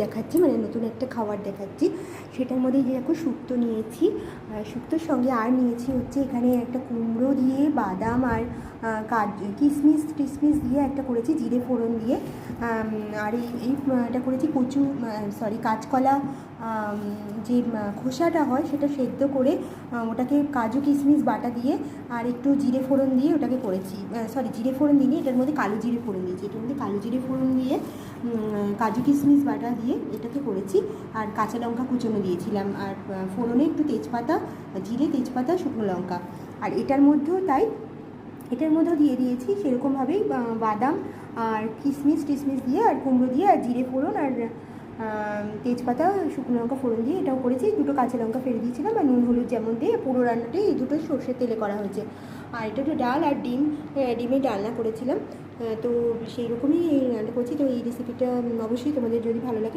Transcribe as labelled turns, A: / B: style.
A: দেখাচ্ছি, মানে নতুন একটা খাবার দেখাচ্ছি। সেটার মধ্যে যে দেখো শুক্তো নিয়েছি, শুক্তোর সঙ্গে আর নিয়েছি হচ্ছে এখানে একটা কুমড়ো দিয়ে বাদাম আর কিশমিশ টিশমিশ দিয়ে একটা করেছি জিরে ফোড়ন দিয়ে। আর এটা করেছি কাঁচকলা যে খোসাটা হয় সেটা সেদ্ধ করে ওটাকে কাজু কিশমিশ বাটা দিয়ে আর একটু জিরে ফোড়ন দিয়ে ওটাকে করেছি। জিরে ফোড়ন দিইনি, এটার মধ্যে কালো জিরে ফোড়ন দিয়েছি। এটার মধ্যে কালো জিরে ফোড়ন দিয়ে কাজু কিশমিশ বাটা দিয়ে এটাকে করেছি। আর কাঁচা লঙ্কা কুচনো দিয়েছিলাম, আর ফোড়নে একটু তেজপাতা, জিরে, তেজপাতা, শুকনো লঙ্কা। আর এটার মধ্যেও তাই, এটার মধ্যেও দিয়ে দিয়েছি সেরকমভাবেই বাদাম আর কিশমিশ টিশমিশ দিয়ে আর কুমড়ো দিয়ে আর জিরে ফোড়ন আর তেজপাতা, শুকনো লঙ্কা ফোড়ন দিয়ে এটাও করেছি। দুটো কাঁচা লঙ্কা ফেলে দিয়েছিলাম, আর নুন হলুদ যেমন দিয়ে পুরো রান্নাটাই এই দুটো সর্ষের তেলে করা হয়েছে। আর এটা তো ডাল আর ডিমের ডালনা করেছিলাম। তো সেই রকমই রান্না করছি। তো এই রেসিপিটা অবশ্যই তোমাদের যদি ভালো লাগে